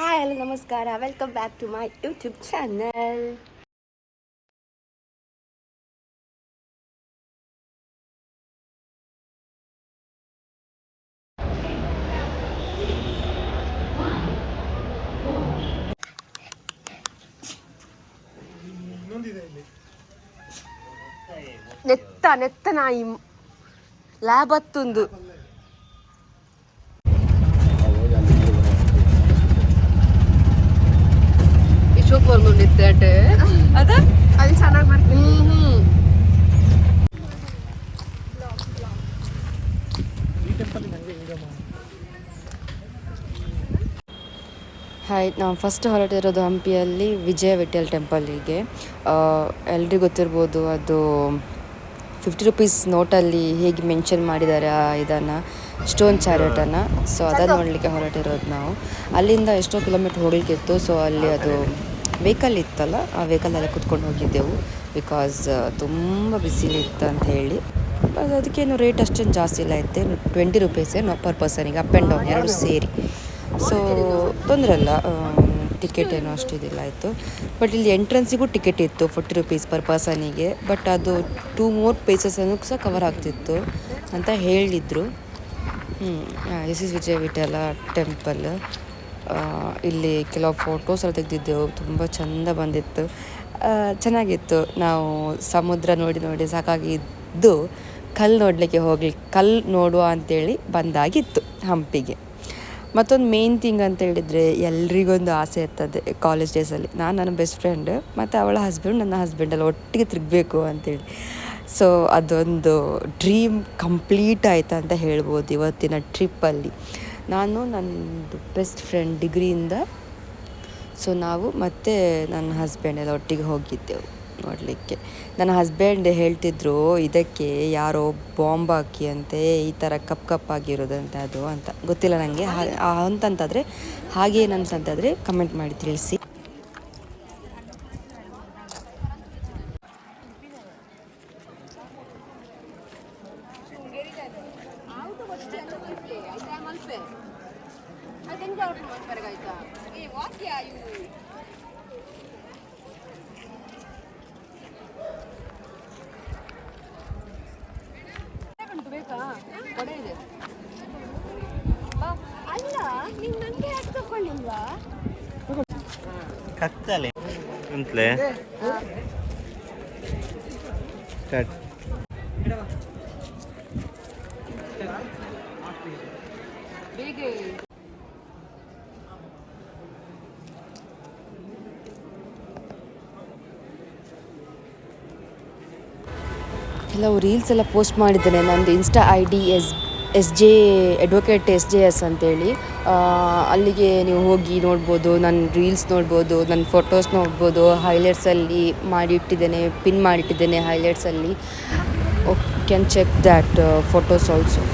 Hi hello ನಮಸ್ಕಾರ, welcome back to my YouTube channel. ನೆತ್ತ ನಾಯಿ ಲ್ಯಾಬ್ ಹತ್ತುಂದು ಇಶೋಕ್ ಬರ್ಕೊಂಡಿದ್ದೆ ಅದ ಅಲ್ಲಿ ಚೆನ್ನಾಗಿ ಬರ್ತೀನಿ. ಹಾಯ್, ನಾವು ಫಸ್ಟ್ ಹೊರಟಿರೋದು ಹಂಪಿಯಲ್ಲಿ ವಿಜಯ ವಿಠಲ್ ಟೆಂಪಲ್ಲಿಗೆ. ಎಲ್ರಿಗೂ ಗೊತ್ತಿರ್ಬೋದು, ಅದು 50 ರೂಪೀಸ್ ನೋಟಲ್ಲಿ ಹೇಗೆ ಮೆನ್ಷನ್ ಮಾಡಿದ್ದಾರೆ ಇದನ್ನು, ಸ್ಟೋನ್ ಚಾರಿಟನ್ನು. ಸೊ ಅದನ್ನು ನೋಡಲಿಕ್ಕೆ ಹೊರಟಿರೋದು ನಾವು. ಅಲ್ಲಿಂದ ಎಷ್ಟೋ ಕಿಲೋಮೀಟ್ರ್ ಹೋಗಲಿಕ್ಕಿತ್ತು. ಸೊ ಅಲ್ಲಿ ಅದು ವೆಹಿಕಲ್ ಇತ್ತಲ್ಲ, ಆ ವೆಹಿಕಲಲ್ಲೇ ಕುತ್ಕೊಂಡು ಹೋಗಿದ್ದೆವು. ಬಿಕಾಸ್ ತುಂಬ ಬಿಸಿಲಿತ್ತು ಅಂತ ಹೇಳಿ. ಅದಕ್ಕೇನು ರೇಟ್ ಅಷ್ಟೇನು ಜಾಸ್ತಿ ಇಲ್ಲ ಇತ್ತೆ, 20 ರೂಪೀಸೇ ಪರ್ ಪರ್ಸನಿಗೆ, ಅಪ್ ಆ್ಯಂಡ್ ಡೌನ್ ಎರಡು ಸೇರಿ. ಸೊ ತೊಂದರೆ ಇಲ್ಲ, ಟಿಕೆಟ್ ಏನೋ ಅಷ್ಟು ಇದಿಲ್ಲ ಆಯಿತು. ಬಟ್ ಇಲ್ಲಿ ಎಂಟ್ರೆನ್ಸಿಗೂ ಟಿಕೆಟ್ ಇತ್ತು 40 ರೂಪೀಸ್ ಪರ್ ಪರ್ಸನಿಗೆ. ಬಟ್ ಅದು 2 more ಪ್ಲೇಸಸನ್ನು ಸಹ ಕವರ್ ಆಗ್ತಿತ್ತು ಅಂತ ಹೇಳಿದರು. This is Vijaya Vittala temple. ಇಲ್ಲಿ ಕೆಲವು ಫೋಟೋಸ್ ಎಲ್ಲ ತೆಗೆದಿದ್ದೆವು, ತುಂಬ ಚೆಂದ ಬಂದಿತ್ತು, ಚೆನ್ನಾಗಿತ್ತು. ನಾವು ಸಮುದ್ರ ನೋಡಿ ನೋಡಿ ಸಾಕಾಗಿದ್ದು ಕಲ್ಲು ನೋಡುವ ಅಂಥೇಳಿ ಬಂದಾಗಿತ್ತು ಹಂಪಿಗೆ. ಮತ್ತೊಂದು ಮೇನ್ ಥಿಂಗ್ ಅಂತ ಹೇಳಿದರೆ, ಎಲ್ರಿಗೊಂದು ಆಸೆ ಇರ್ತದೆ ಕಾಲೇಜ್ ಡೇಸಲ್ಲಿ. ನನ್ನ ಬೆಸ್ಟ್ ಫ್ರೆಂಡ್ ಮತ್ತು ಅವಳ ಹಸ್ಬೆಂಡ್, ನನ್ನ ಹಸ್ಬೆಂಡೆಲ್ಲ ಒಟ್ಟಿಗೆ ತಿರುಗಬೇಕು ಅಂಥೇಳಿ. ಸೊ ಅದೊಂದು ಡ್ರೀಮ್ ಕಂಪ್ಲೀಟ್ ಆಯ್ತು ಅಂತ ಹೇಳ್ಬೋದು ಇವತ್ತಿನ ಟ್ರಿಪ್ಪಲ್ಲಿ. ನಾನು ನನ್ನದು ಬೆಸ್ಟ್ ಫ್ರೆಂಡ್ ಡಿಗ್ರಿಯಿಂದ, ಸೊ ನಾವು ಮತ್ತು ನನ್ನ ಹಸ್ಬೆಂಡ್ ಎಲ್ಲ ಒಟ್ಟಿಗೆ ಹೋಗಿದ್ದೆವು ನೋಡಲಿಕ್ಕೆ. ನನ್ನ ಹಸ್ಬೆಂಡ್ ಹೇಳ್ತಿದ್ರು, ಇದಕ್ಕೆ ಯಾರೋ ಬಾಂಬ್ ಹಾಕಿ ಅಂತೆ ಈ ಥರ ಕಪ್ಪಾಗಿರೋದಂತೆ ಅದು ಅಂತ. ಗೊತ್ತಿಲ್ಲ ನನಗೆ, ಅಂತಂತಾದರೆ ಹಾಗೇನಂತಂತಾದರೆ ಕಮೆಂಟ್ ಮಾಡಿ ತಿಳಿಸಿ. ಅಲ್ಲ, ನೀವು ನನಗೆ ಯಾಕೆ ತಗೊಳ್ಳಿಲ್ವಾ? ಕತ್ತಲೆ ಅಂತಲೇ ಕೆಲವು ರೀಲ್ಸ್ ಎಲ್ಲ ಪೋಸ್ಟ್ ಮಾಡಿದ್ದೇನೆ. ನಂದು insta ID SJ advocate SJS ಅಂತೇಳಿ. ಅಲ್ಲಿಗೆ ನೀವು ಹೋಗಿ ನೋಡ್ಬೋದು, ನನ್ನ ರೀಲ್ಸ್ ನೋಡ್ಬೋದು, ನನ್ನ ಫೋಟೋಸ್ ನೋಡ್ಬೋದು. ಹೈಲೈಟ್ಸಲ್ಲಿ ಮಾಡಿಟ್ಟಿದ್ದೇನೆ, ಪಿನ್ ಮಾಡಿಟ್ಟಿದ್ದೇನೆ ಹೈಲೈಟ್ಸಲ್ಲಿ. Can check that photos also.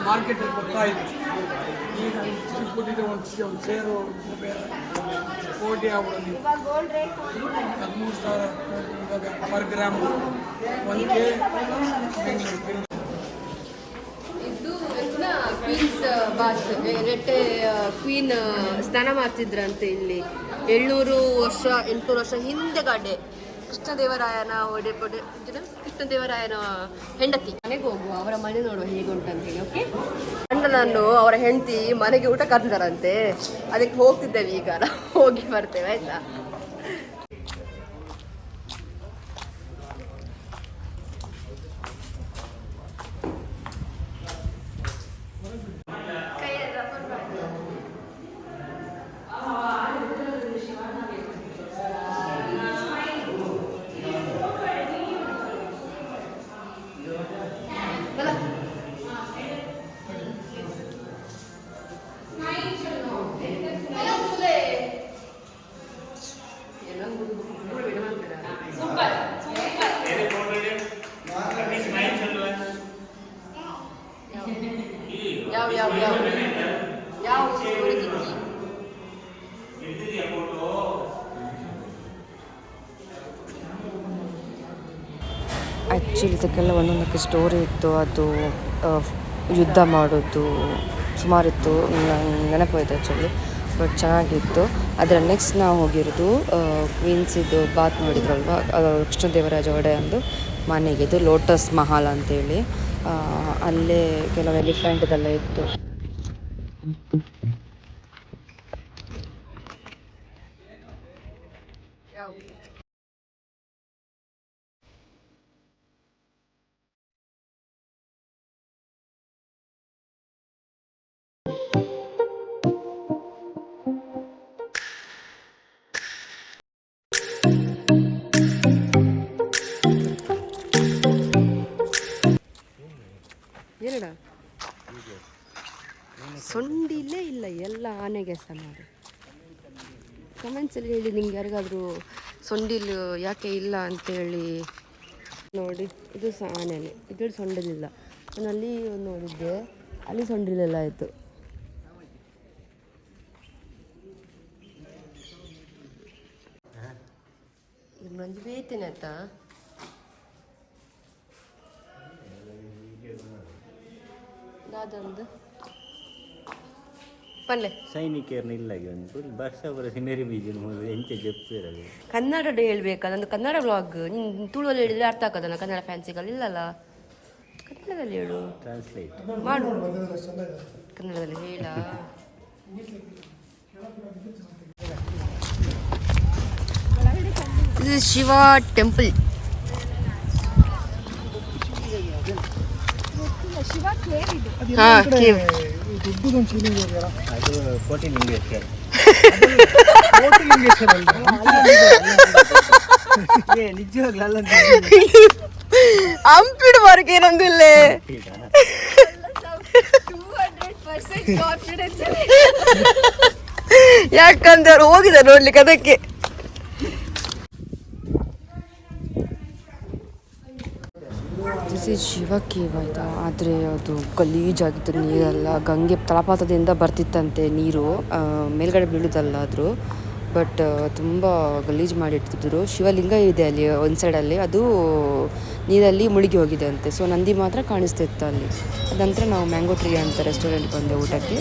ಮಾರ್ಕೆಟಲ್ಲಿ ಬರ್ತಾ ಇತ್ತು. ಈಗ ಒಂದು ಸೇರು ಬೇರೆ ಕೋಟಿ ಆಗ್ಬಿಡೋದು 13,000 ಇವಾಗ ಪರ್ ಗ್ರಾಮ್ 1 ಕೆ ಬೆಂಗಳೂರು. ಇದು ಕ್ವೀನ್ಸ್ ಬಾತ್ ಎರಟ್ಟೆ ಕ್ವೀನ್ ಸ್ನಾನ ಮಾಡ್ತಿದ್ರಂತೆ ಇಲ್ಲಿ 700 ವರ್ಷ 800 ವರ್ಷ ಹಿಂದೆ ಗಾಡೆ ಕೃಷ್ಣದೇವರಾಯನ ಕೃಷ್ಣದೇವರಾಯನ ಹೆಂಡತಿ ಮನೆಗೆ ಹೋಗುವ ಅವರ ಮನೆ ನೋಡುವ ಹೇಗುಂಟಂತೇಳಿ. ಓಕೆ, ಗಂಡನನ್ನು ಅವರ ಹೆಂಡತಿ ಮನೆಗೆ ಊಟ ಕರೆದಿದ್ದಾರಂತೆ, ಅದಕ್ಕೆ ಹೋಗ್ತಿದ್ದೇವೆ ಈಗ. ಹೋಗಿ ಬರ್ತೇವೆ ಆಯ್ತಾ. ಆ್ಯಕ್ಚುಲಿ ಇದಕ್ಕೆಲ್ಲ ಒಂದೊಂದಕ್ಕೆ ಸ್ಟೋರಿ ಇತ್ತು. ಅದು ಯುದ್ಧ ಮಾಡೋದು ಸುಮಾರಿತ್ತು, ನೆನಪೋಯ್ತು ಆ್ಯಕ್ಚುಲಿ. ಬಟ್ ಚೆನ್ನಾಗಿತ್ತು. ಅದರ ನೆಕ್ಸ್ಟ್ ನಾವು ಹೋಗಿರೋದು ಕ್ವೀನ್ಸಿದು ಬಾತ್ ನೋಡಿದ್ರಲ್ವ, ಕೃಷ್ಣದೇವರಾಜ ಒಡೆಯಂದು ಮನೆಗೆ. ಇದು ಲೋಟಸ್ ಮಹಲ್ ಅಂತೇಳಿ, ಅಲ್ಲೇ ಕೆಲವು ಎಲಿಫೆಂಟ್ದೆಲ್ಲ ಇತ್ತು. ಏನಡ ಸೊಂಡಿಲೇ ಇಲ್ಲ, ಎಲ್ಲ ಆನೆಗೆ ಸಹ ಮಾಡಿ ಕಮೆಂಟ್ಸಲ್ಲಿ ಹೇಳಿ ನಿಮ್ಗೆ ಯಾರಿಗಾದರೂ ಸೊಂಡಿಲು ಯಾಕೆ ಇಲ್ಲ ಅಂತೇಳಿ. ನೋಡಿ, ಇದು ಸಹ ಆನೆನೆ, ಇದ್ರಲ್ಲಿ ಸೊಂಡಿಲಿಲ್ಲ. ನಾನು ಅಲ್ಲಿ ನೋಡಿದ್ದೆ, ಅಲ್ಲಿ ಸೊಂಡಿಲೆಲ್ಲ ಆಯಿತು. ಇದು ಮಂಜು ಬೇಯ್ತೇನೆ ಆಯ್ತಾ. ಅದೊಂದು ಪಲ್ಲೆ ಸೈನಿಕರನ್ನ ಕನ್ನಡ ಹೇಳ್ಬೇಕಾ? ನಂದು ಕನ್ನಡ ವ್ಲಾಗ್. ನೀನು ತುಳುವಲ್ಲಿ ಹೇಳಿದ್ರೆ ಅರ್ಥ ಆಗೋದಲ್ಲ, ಕನ್ನಡ ಫ್ಯಾನ್ಸಿಗಲ್ಲಿ ಇಲ್ಲಲ್ಲ. ಕನ್ನಡದಲ್ಲಿ ಹೇಳು, ಟ್ರಾನ್ಸ್ಲೇಟ್ ಮಾಡು. ಕನ್ನಡದಲ್ಲಿ ಹೇಳ. ಇದು ಶಿವ ಟೆಂಪಲ್. ಹಾಂ, ಕೇವ್. ಅದು ಕೋಟಿಲಿಂಗೇಶ್ವರ. ನಿಜವಾಗ್ಲಲ್ಲ ಹಂಪಿಡುವರೆಗೆ ಏನೊಂದಿಲ್ಲೇ. ಯಾಕಂದ್ರೆ ಅವ್ರು ಹೋಗಿದ್ದಾರೆ ನೋಡ್ಲಿಕ್ಕೆ, ಅದಕ್ಕೆ. ದಿಸ್ ಈಸ್ ಶಿವ ಕೇವ್ ಆಯಿತಾ. ಆದರೆ ಅದು ಗಲೀಜಾಗಿತ್ತು ನೀರೆಲ್ಲ. ಗಂಗೆ ತಳಪಾತದಿಂದ ಬರ್ತಿತ್ತಂತೆ ನೀರು, ಮೇಲ್ಗಡೆ ಬೀಳುವುದಲ್ಲ ಆದರೂ. ಬಟ್ ತುಂಬ ಗಲೀಜು ಮಾಡಿರ್ತಿದ್ರು. ಶಿವಲಿಂಗ ಇದೆ ಅಲ್ಲಿ ಒಂದು ಸೈಡಲ್ಲಿ, ಅದು ನೀರಲ್ಲಿ ಮುಳುಗಿ ಹೋಗಿದೆ ಅಂತೆ. ಸೊ ನಂದಿ ಮಾತ್ರ ಕಾಣಿಸ್ತಿತ್ತು ಅಲ್ಲಿ. ಅದ ನಂತರ ನಾವು ಮ್ಯಾಂಗೋ ಟ್ರೀ ಅಂತ ರೆಸ್ಟೋರೆಂಟ್ ಬಂದೆ ಊಟಕ್ಕೆ.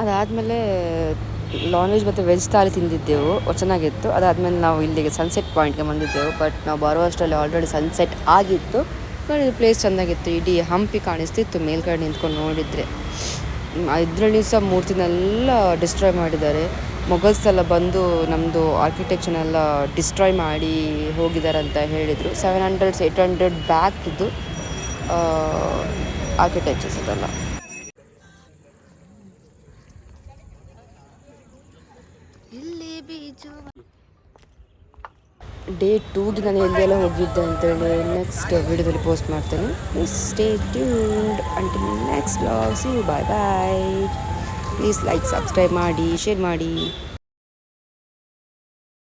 ಅದಾದಮೇಲೆ ನಾನ್ ವೆಜ್ ಮತ್ತು ವೆಜ್ ಥಾಲಿ ತಿಂದಿದ್ದೆವು ಚೆನ್ನಾಗಿತ್ತು. ಅದಾದಮೇಲೆ ನಾವು ಇಲ್ಲಿಗೆ ಸನ್ಸೆಟ್ ಪಾಯಿಂಟ್ಗೆ ಬಂದಿದ್ದೆವು. ಬಟ್ ನಾವು ಬರುವಷ್ಟರಲ್ಲಿ ಆಲ್ರೆಡಿ ಸನ್ಸೆಟ್ ಆಗಿತ್ತು. ನೋಡಿ ಪ್ಲೇಸ್ ಚೆನ್ನಾಗಿತ್ತು, ಇಡೀ ಹಂಪಿ ಕಾಣಿಸ್ತಿತ್ತು ಮೇಲ್ಗಡೆ ನಿಂತ್ಕೊಂಡು ನೋಡಿದರೆ. ಇದರಲ್ಲಿ ಸಹ ಮೂರ್ತಿನೆಲ್ಲ ಡಿಸ್ಟ್ರಾಯ್ ಮಾಡಿದ್ದಾರೆ. ಮೊಘಲ್ಸ್ ಎಲ್ಲ ಬಂದು ನಮ್ಮದು ಆರ್ಕಿಟೆಕ್ಚರ್ನೆಲ್ಲ ಡಿಸ್ಟ್ರಾಯ್ ಮಾಡಿ ಹೋಗಿದ್ದಾರೆ ಅಂತ ಹೇಳಿದರು. 700-800 ಬ್ಯಾಕ್ ಇದು ಆರ್ಕಿಟೆಕ್ಚರ್ಸ್ ಇದೆಲ್ಲ. ಡೇ 2ಗೆ ನಾನು ಎಲ್ಲೆಲ್ಲ ಹೋಗಿದ್ದೆ ಅಂತೇಳಿ ನೆಕ್ಸ್ಟ್ ವಿಡಿಯೋದಲ್ಲಿ ಪೋಸ್ಟ್ ಮಾಡ್ತೇನೆ. Please stay tuned until next vlog. See you, bye bye. Please like, subscribe ಮಾಡಿ, ಶೇರ್ ಮಾಡಿ.